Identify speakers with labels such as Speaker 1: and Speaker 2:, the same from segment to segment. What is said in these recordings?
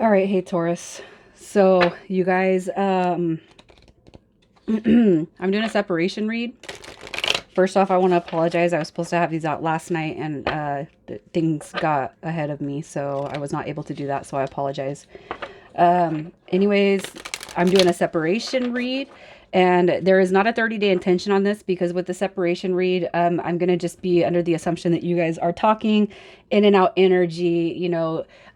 Speaker 1: All right, hey Taurus. So you guys, I'm doing a separation read. First off, I want to apologize. I was supposed to have these out last night, and things got ahead of me, so I was not able to do that. So I apologize. Anyways, I'm doing a separation read, and there is not a 30-day intention on this because with the separation read, I'm going to just be under the assumption that you guys are talking in and out energy,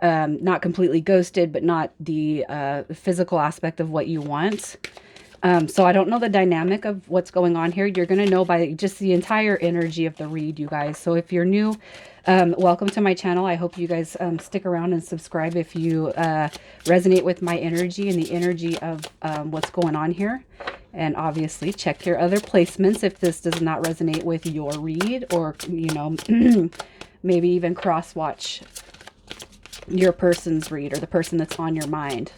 Speaker 1: not completely ghosted, but not the physical aspect of what you want. So I don't know the dynamic of what's going on here. You're going to know by just the entire energy of the read, you guys. So if you're new, welcome to my channel. I hope you guys stick around and subscribe if you resonate with my energy and the energy of what's going on here. And obviously check your other placements if this does not resonate with your read, or, maybe even cross-watch your person's read or the person that's on your mind.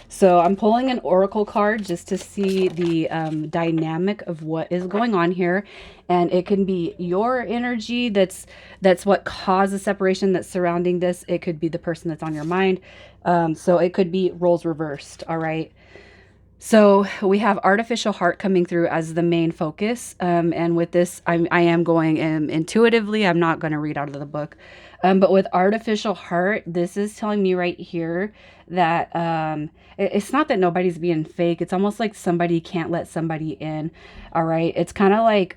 Speaker 1: So I'm pulling an oracle card just to see the dynamic of what is going on here. And it can be your energy that's what caused the separation that's surrounding this. It could be the person that's on your mind. So it could be roles reversed. All right. So we have artificial heart coming through as the main focus. And with this, I am going intuitively. I'm not going to read out of the book. But with artificial heart, this is telling me right here that it's not that nobody's being fake. It's almost like somebody can't let somebody in. All right. It's kind of like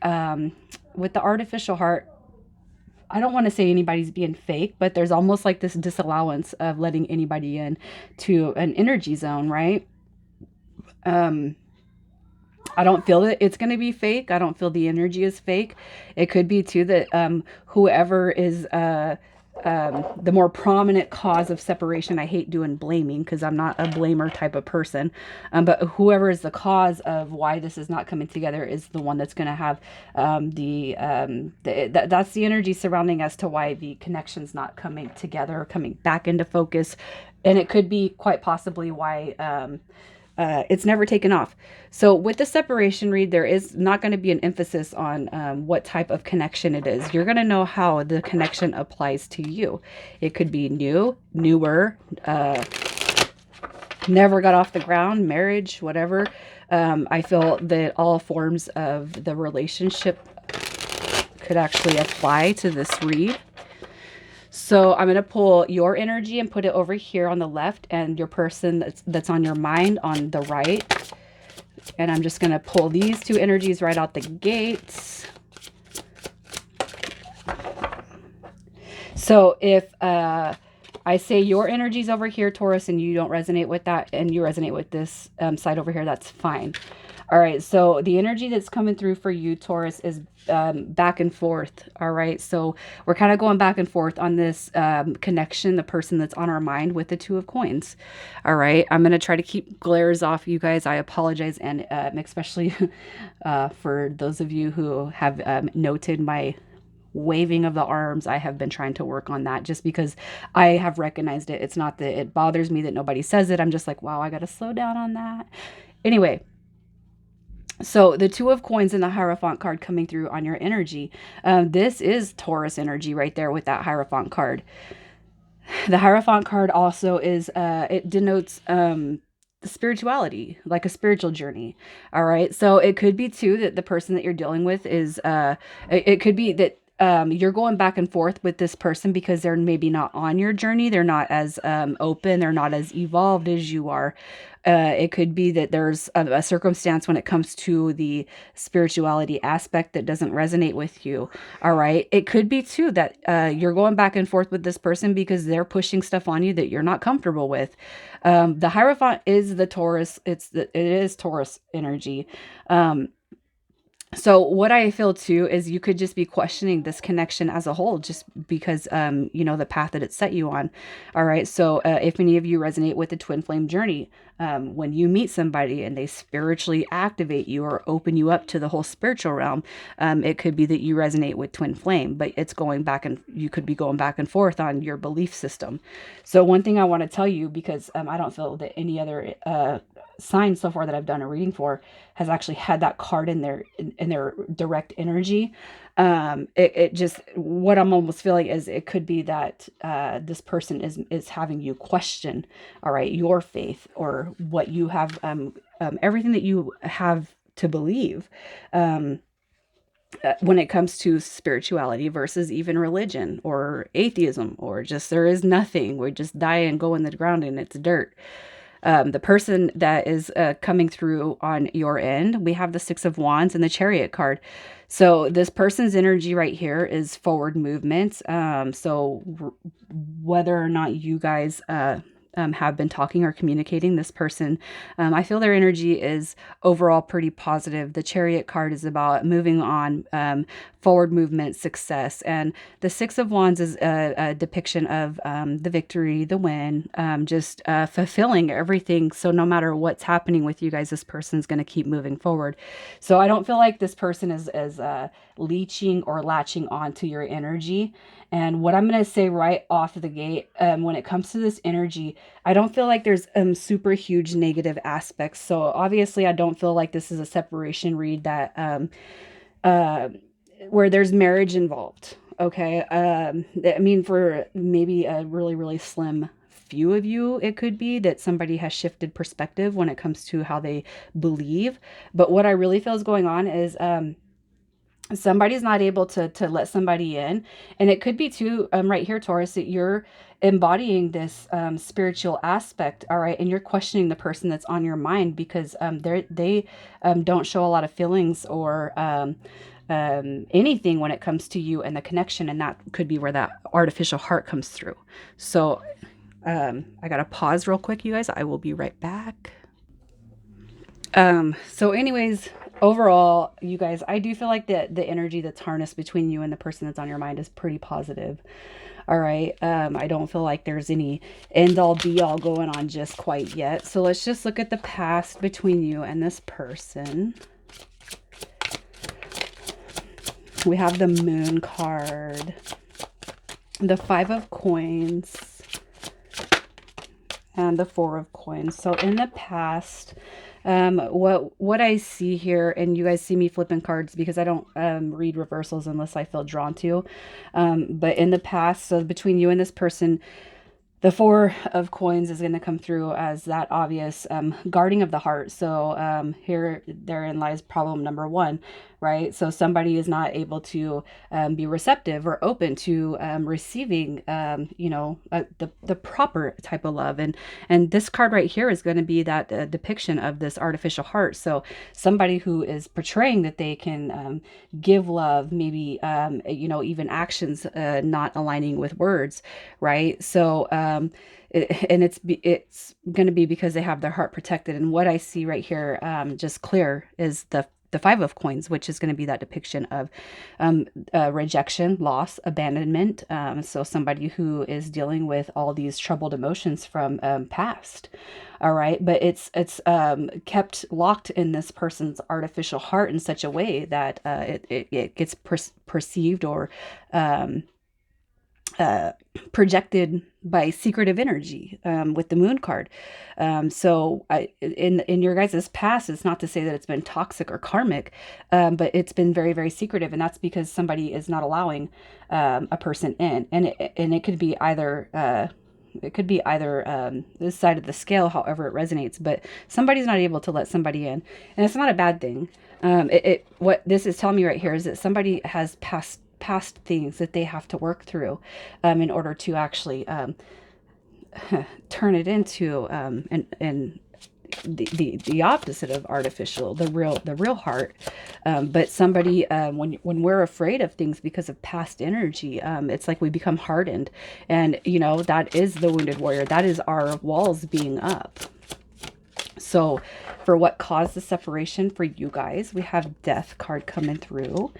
Speaker 1: with the artificial heart, I don't want to say anybody's being fake, but there's almost like this disallowance of letting anybody in to an energy zone, right? I don't feel that it's going to be fake. I don't feel the energy is fake. It could be too that whoever is the more prominent cause of separation. I hate doing blaming because I'm not a blamer type of person. But whoever is the cause of why this is not coming together is the one that's going to have that's the energy surrounding as to why the connection's not coming together or coming back into focus. And it could be quite possibly why it's never taken off. So with the separation read, there is not going to be an emphasis on what type of connection it is. You're going to know how the connection applies to you. It could be new, newer, never got off the ground, marriage, whatever. I feel that all forms of the relationship could actually apply to this read. So I'm going to pull your energy and put it over here on the left, and your person that's on your mind on the right. And I'm just going to pull these two energies right out the gates. So if I say your energy's over here, Taurus, and you don't resonate with that, and you resonate with this side over here, that's fine. All right, so the energy that's coming through for you, Taurus, is back and forth. All right, so we're kind of going back and forth on this connection, the person that's on our mind with the Two of Coins. All right, I'm going to try to keep glares off, you guys. I apologize, and especially for those of you who have noted my waving of the arms. I have been trying to work on that just because I have recognized it. It's not that it bothers me that nobody says it. I'm just like, wow, I got to slow down on that. Anyway, so the Two of Coins and the Hierophant card coming through on your energy. This is Taurus energy right there with that Hierophant card. The Hierophant card also is, it denotes spirituality, like a spiritual journey. All right. So it could be too that the person that you're dealing with is, it could be that you're going back and forth with this person because they're maybe not on your journey. They're not as open. They're not as evolved as you are. It could be that there's a circumstance when it comes to the spirituality aspect that doesn't resonate with you. All right. It could be too that you're going back and forth with this person because they're pushing stuff on you that you're not comfortable with. The Hierophant is the Taurus. It is Taurus energy. So what I feel too is you could just be questioning this connection as a whole, just because, the path that it set you on. All right. So if any of you resonate with the twin flame journey, when you meet somebody and they spiritually activate you or open you up to the whole spiritual realm, it could be that you resonate with twin flame, but it's going back, and you could be going back and forth on your belief system. So one thing I want to tell you, because I don't feel that any other sign so far that I've done a reading for has actually had that card in their direct energy. It just, what I'm almost feeling is it could be that this person is having you question, all right, your faith or what you have, everything that you have to believe. When it comes to spirituality versus even religion or atheism, or just there is nothing, we just die and go in the ground and it's dirt. The person that is coming through on your end, we have the Six of Wands and the Chariot card. So this person's energy right here is forward movement. Whether or not you guys have been talking or communicating, this person, I feel their energy is overall pretty positive. The Chariot card is about moving on, forward movement, success. And the Six of Wands is a depiction of the victory, the win, just fulfilling everything. So no matter what's happening with you guys, this person's going to keep moving forward. So I don't feel like this person is leeching or latching onto your energy. And what I'm going to say right off the gate, when it comes to this energy, I don't feel like there's super huge negative aspects. So obviously, I don't feel like this is a separation read that uh, where there's marriage involved. Okay. I mean, for maybe a really, really slim few of you, it could be that somebody has shifted perspective when it comes to how they believe. But what I really feel is going on is somebody's not able to let somebody in, and it could be too, right here, Taurus, that you're embodying this spiritual aspect, all right, and you're questioning the person that's on your mind because they don't show a lot of feelings or anything when it comes to you and the connection, and that could be where that artificial heart comes through. So I gotta pause real quick, you guys. I will be right back. So anyways, overall, you guys, I do feel like the energy that's harnessed between you and the person that's on your mind is pretty positive. All right. I don't feel like there's any end all be all going on just quite yet. So let's just look at the past between you and this person. We have the Moon card, the Five of Coins, and the Four of Coins. So in the past, what I see here, and you guys see me flipping cards because I don't read reversals unless I feel drawn to. But in the past, so between you and this person, the Four of Coins is going to come through as that obvious guarding of the heart. So here, therein lies problem number one, right? So somebody is not able to be receptive or open to receiving, the proper type of love. And this card right here is going to be that depiction of this artificial heart. So somebody who is portraying that they can give love, maybe, even actions not aligning with words, right? So, and it's going to be because they have their heart protected. And what I see right here, just clear, is the Five of Coins, which is going to be that depiction of rejection, loss, abandonment. So somebody who is dealing with all these troubled emotions from past. All right, but it's kept locked in this person's artificial heart in such a way that it gets perceived or projected by secretive energy with the Moon card. So in your guys' past, it's not to say that it's been toxic or karmic, but it's been very, very secretive. And that's because somebody is not allowing a person in. And it could be either this side of the scale, however it resonates, but somebody's not able to let somebody in. And it's not a bad thing. What this is telling me right here is that somebody has past things that they have to work through in order to actually turn it into and the opposite of artificial, the real heart. But somebody, when we're afraid of things because of past energy, it's like we become hardened, and that is the wounded warrior. That is our walls being up. So for what caused the separation for you guys, we have Death card coming through.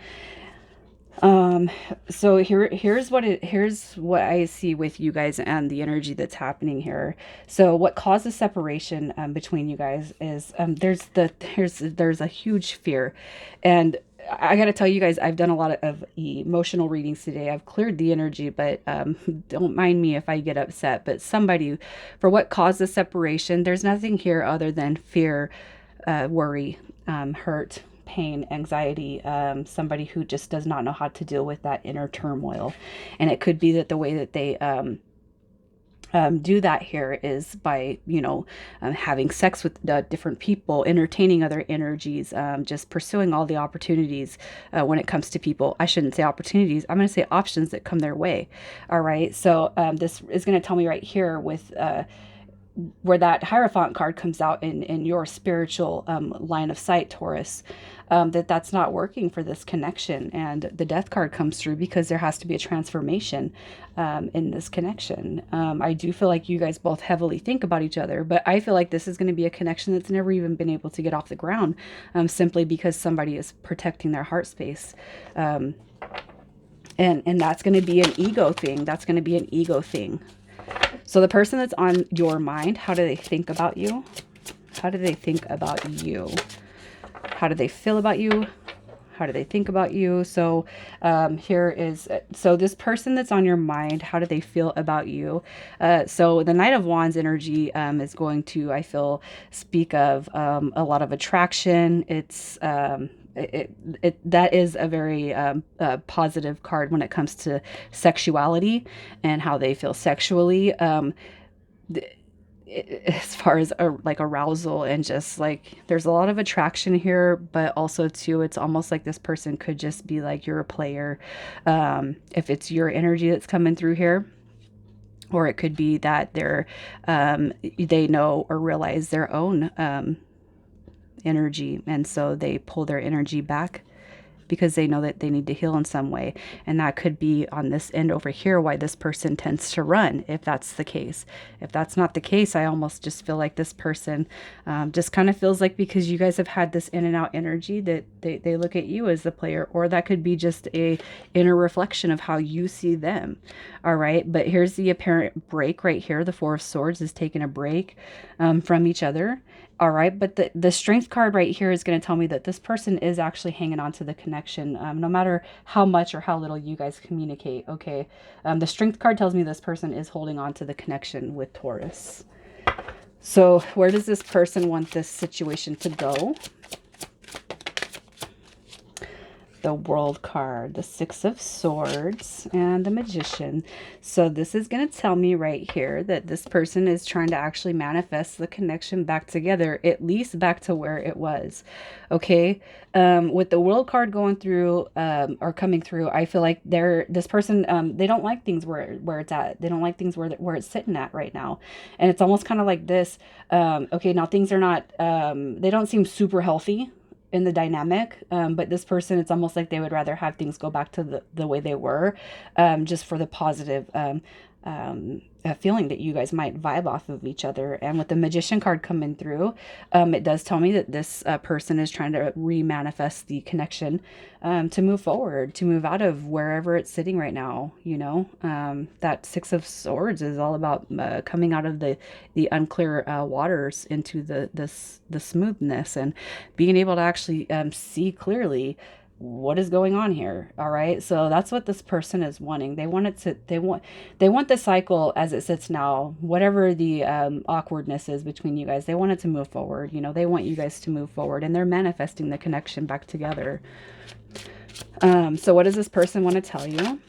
Speaker 1: So here's what I see with you guys and the energy that's happening here. So what causes separation between you guys is there's a huge fear, and I got to tell you guys, I've done a lot of emotional readings today. I've cleared the energy, but don't mind me if I get upset. But somebody, for what caused the separation, there's nothing here other than fear, worry, hurt, pain, anxiety, somebody who just does not know how to deal with that inner turmoil. And it could be that the way that they do that here is by, having sex with different people, entertaining other energies, just pursuing all the opportunities when it comes to people. I shouldn't say opportunities. I'm going to say options that come their way. All right. So this is going to tell me right here with where that Hierophant card comes out in your spiritual line of sight, Taurus, that's not working for this connection. And the Death card comes through because there has to be a transformation in this connection. I do feel like you guys both heavily think about each other, but I feel like this is going to be a connection that's never even been able to get off the ground, simply because somebody is protecting their heart space. And that's going to be an ego thing. That's going to be an ego thing. So the person that's on your mind, how do they think about you? How do they think about you? How do they feel about you? How do they think about you? So here is, so this person that's on your mind, how do they feel about you? So the Knight of Wands energy is going to, I feel, speak of a lot of attraction. It's that is a very positive card when it comes to sexuality and how they feel sexually. As far as like arousal and just like there's a lot of attraction here, but also too it's almost like this person could just be like you're a player, if it's your energy that's coming through here. Or it could be that they know or realize their own energy, and so they pull their energy back because they know that they need to heal in some way. And that could be on this end over here why this person tends to run, if that's the case. If that's not the case, I almost just feel like this person just kind of feels like because you guys have had this in and out energy that they look at you as the player, or that could be just a inner reflection of how you see them. All right, but here's the apparent break right here. The Four of Swords is taking a break from each other. All right, but the Strength card right here is going to tell me that this person is actually hanging on to the connection, no matter how much or how little you guys communicate, okay? The Strength card tells me this person is holding on to the connection with Taurus. So where does this person want this situation to go? The World card, the Six of Swords, and the Magician. So this is going to tell me right here that this person is trying to actually manifest the connection back together, at least back to where it was. Okay, with the World card going through or coming through, I feel like this person they don't like things where it's at. They don't like things where it's sitting at right now, and it's almost kind of like this. Okay, now things are not they don't seem super healthy in the dynamic, but this person, it's almost like they would rather have things go back to the way they were, just for the positive feeling that you guys might vibe off of each other. And with the Magician card coming through, it does tell me that this person is trying to re-manifest the connection, to move forward, to move out of wherever it's sitting right now. That Six of Swords is all about coming out of the unclear waters into the smoothness, and being able to actually see clearly what is going on here. All right, so that's what this person is wanting. They want the cycle as it sits now, whatever the awkwardness is between you guys. They want it to move forward. They want you guys to move forward, and they're manifesting the connection back together. So what does this person want to tell you?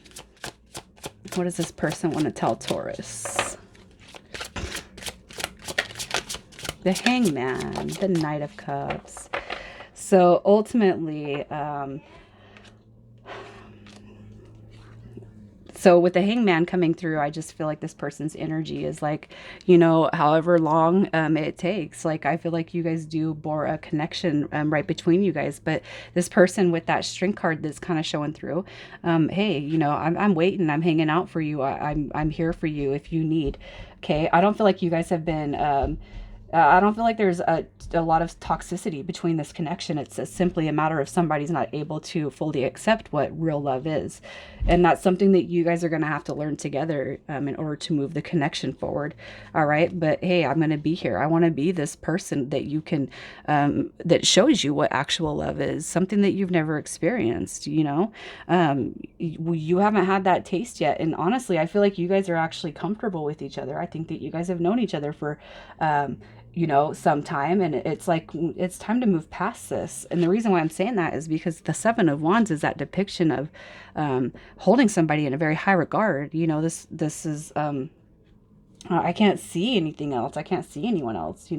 Speaker 1: What does this person want to tell Taurus? The Hangman, the Knight of Cups. So ultimately, so with the Hangman coming through, I just feel like this person's energy is like, however long it takes. Like, I feel like you guys do bore a connection right between you guys. But this person with that Strength card that's kind of showing through, hey, I'm waiting. I'm hanging out for you. I'm here for you if you need. Okay, I don't feel like you guys have been I don't feel like there's a lot of toxicity between this connection. It's simply a matter of somebody's not able to fully accept what real love is. And that's something that you guys are going to have to learn together in order to move the connection forward. All right. But hey, I'm going to be here. I want to be this person that you can, that shows you what actual love is, something that you've never experienced, you know? You haven't had that taste yet. And honestly, I feel like you guys are actually comfortable with each other. I think that you guys have known each other for, some time, and it's like it's time to move past this. And the reason why I'm saying that is because the Seven of Wands is that depiction of holding somebody in a very high regard. This is I can't see anything else. I can't see anyone else.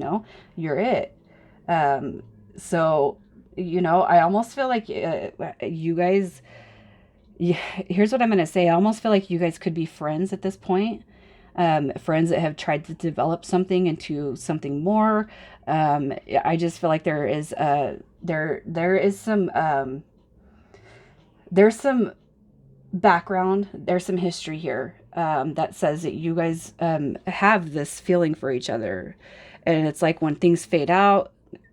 Speaker 1: You're it. um so I almost feel like you guys, yeah, here's what I'm going to say. I almost feel like you guys could be friends at this point. Friends that have tried to develop something into something more. I just feel like there is there's some background, there's some history here that says that you guys have this feeling for each other, and it's like when things fade out,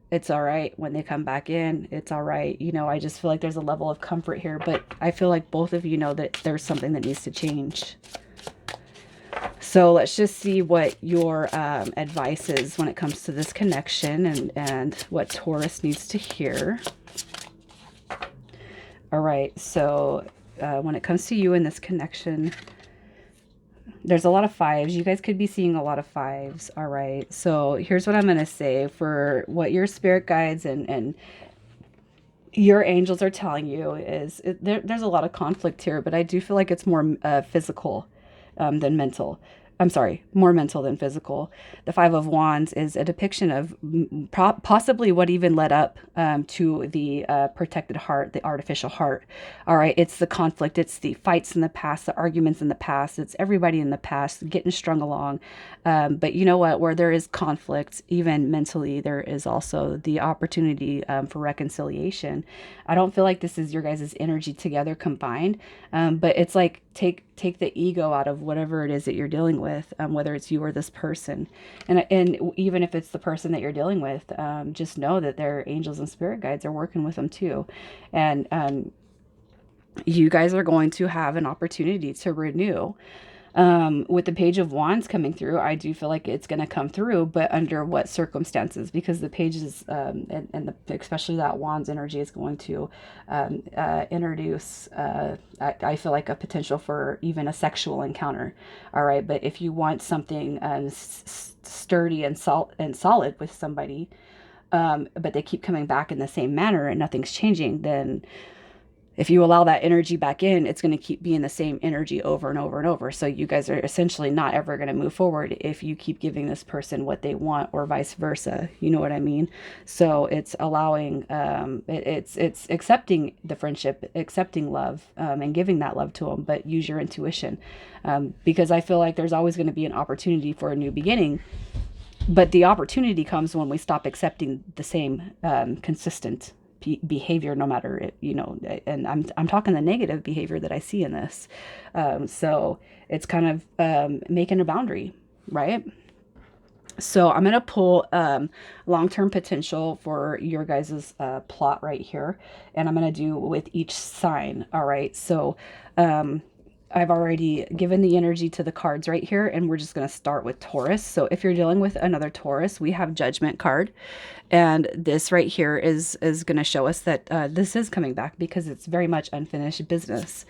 Speaker 1: it's all right. When they come back in, it's all right. I just feel like there's a level of comfort here, but I feel like both of you know that there's something that needs to change. So let's just see what your advice is when it comes to this connection, and what Taurus needs to hear. All right, so when it comes to you in this connection, there's a lot of fives. You guys could be seeing a lot of fives. All right, so here's what I'm going to say for what your spirit guides and your angels are telling you is there's a lot of conflict here, but I do feel like it's more physical than mental. I'm sorry, more mental than physical. The Five of Wands is a depiction of possibly what even led up to the protected heart, the artificial heart. All right, it's the conflict, it's the fights in the past, the arguments in the past, it's everybody in the past getting strung along. But you know what? Where there is conflict, even mentally, there is also the opportunity for reconciliation. I don't feel like this is your guys' energy together combined, but it's like take the ego out of whatever it is that you're dealing with, whether it's you or this person. And even if it's the person that you're dealing with, just know that their angels and spirit guides are working with them too. And you guys are going to have an opportunity to renew. With the Page of Wands coming through, I do feel like it's going to come through, but under what circumstances? Because the pages, especially that Wands energy is going to introduce, I feel like, a potential for even a sexual encounter. All right, but if you want something sturdy and solid with somebody, but they keep coming back in the same manner and nothing's changing, then if you allow that energy back in, it's going to keep being the same energy over and over and over. So you guys are essentially not ever going to move forward if you keep giving this person what they want, or vice versa. You know what I mean? So it's allowing, it's accepting the friendship, accepting love, and giving that love to them, but use your intuition. Because I feel like there's always going to be an opportunity for a new beginning. But the opportunity comes when we stop accepting the same consistent behavior, no matter it, and I'm talking the negative behavior that I see in this. So it's kind of making a boundary, right? So I'm going to pull long-term potential for your guys' plot right here, and I'm going to do with each sign. All right, so I've already given the energy to the cards right here, and we're just going to start with Taurus. So if you're dealing with another Taurus, we have Judgment card, and this right here is going to show us that this is coming back because it's very much unfinished business.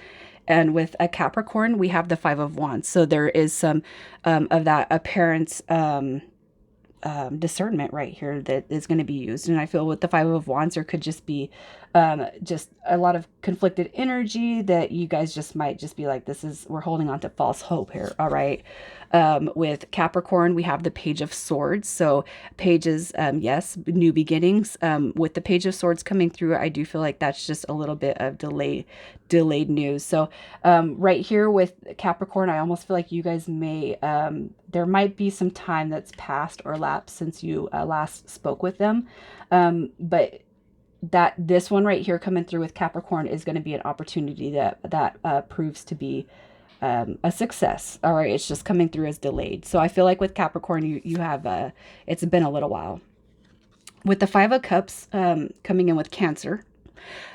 Speaker 1: And with a Capricorn, we have the Five of Wands. So there is some of that apparent discernment right here that is going to be used. And I feel with the Five of Wands, there could just be just a lot of conflicted energy that you guys just might just be like, we're holding on to false hope here. All right. With Capricorn, we have the Page of Swords. So pages, yes, new beginnings. With the Page of Swords coming through, I do feel like that's just a little bit of delayed news. So right here with Capricorn, I almost feel like you guys may, there might be some time that's passed or lapsed since you last spoke with them. But this one right here coming through with Capricorn is going to be an opportunity that proves to be a success. All right, it's just coming through as delayed. So I feel like with Capricorn, you have it's been a little while. With the Five of Cups coming in with Cancer,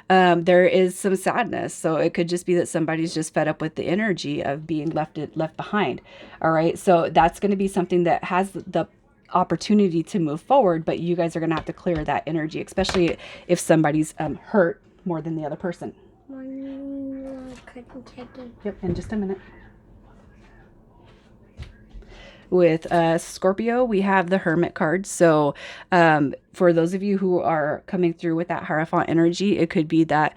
Speaker 1: there is some sadness. So it could just be that somebody's just fed up with the energy of being left behind. All right, so that's going to be something that has the opportunity to move forward, but you guys are going to have to clear that energy, especially if somebody's hurt more than the other person. Yep, in just a minute. With Scorpio, we have the Hermit card. So for those of you who are coming through with that Hierophant energy, it could be that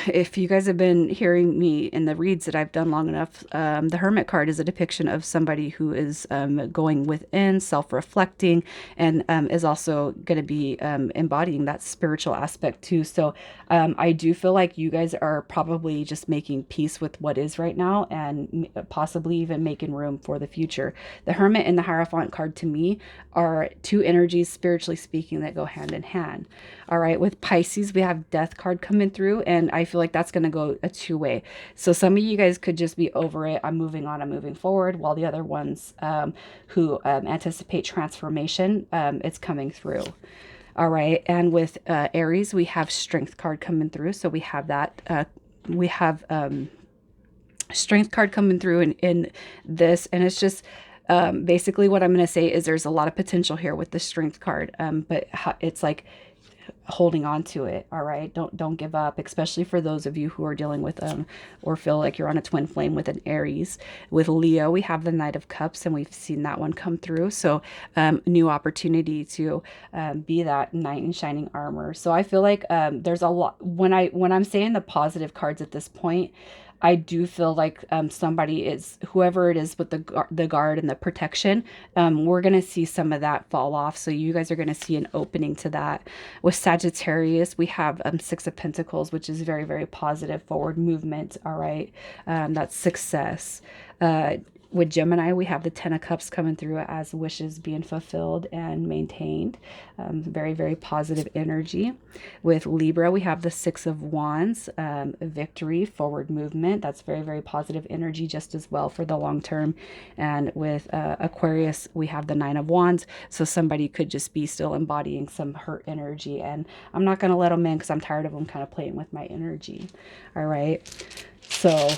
Speaker 1: if you guys have been hearing me in the reads that I've done long enough, the Hermit card is a depiction of somebody who is going within, self-reflecting, and is also going to be embodying that spiritual aspect too. So I do feel like you guys are probably just making peace with what is right now and possibly even making room for the future. The Hermit and the Hierophant card to me are two energies, spiritually speaking, that go hand in hand. All right, with Pisces, we have Death card coming through, and I feel like that's going to go a two-way. So some of you guys could just be over it. I'm moving on, I'm moving forward, while the other ones who anticipate transformation, it's coming through. All right, and with Aries, we have Strength card coming through. So we have that. We have Strength card coming through in this, and it's just basically what I'm going to say is there's a lot of potential here with the Strength card, but it's like holding on to it. All right, don't give up, especially for those of you who are dealing with or feel like you're on a twin flame with an Aries. With Leo, we have the Knight of Cups, and we've seen that one come through. So new opportunity to be that knight in shining armor. So I feel like there's a lot when I'm saying the positive cards at this point. I do feel like somebody is, whoever it is with the guard and the protection, we're going to see some of that fall off. So you guys are going to see an opening to that. With Sagittarius, we have Six of Pentacles, which is very, very positive forward movement. All right. That's success. With Gemini, we have the Ten of Cups coming through as wishes being fulfilled and maintained. Very, very positive energy. With Libra, we have the Six of Wands, victory, forward movement. That's very, very positive energy just as well for the long term. And with Aquarius, we have the Nine of Wands. So somebody could just be still embodying some hurt energy. And I'm not going to let them in because I'm tired of them kind of playing with my energy. All right. So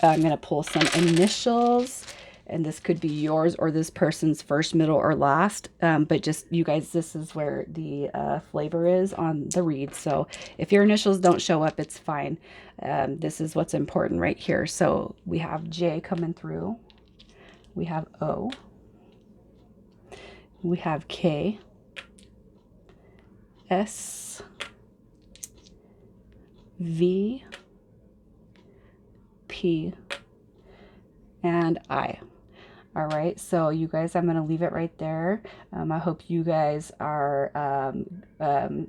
Speaker 1: I'm going to pull some initials, and this could be yours or this person's first, middle, or last. But just you guys, this is where the flavor is on the read. So if your initials don't show up, it's fine. This is what's important right here. So we have J coming through. We have O. We have K. S. V. P, and I. All right, so you guys, I'm going to leave it right there. I hope you guys are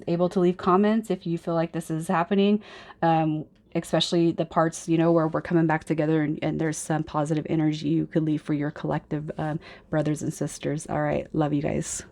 Speaker 1: able to leave comments if you feel like this is happening, especially the parts, you know, where we're coming back together and there's some positive energy you could leave for your collective brothers and sisters. All right, love you guys.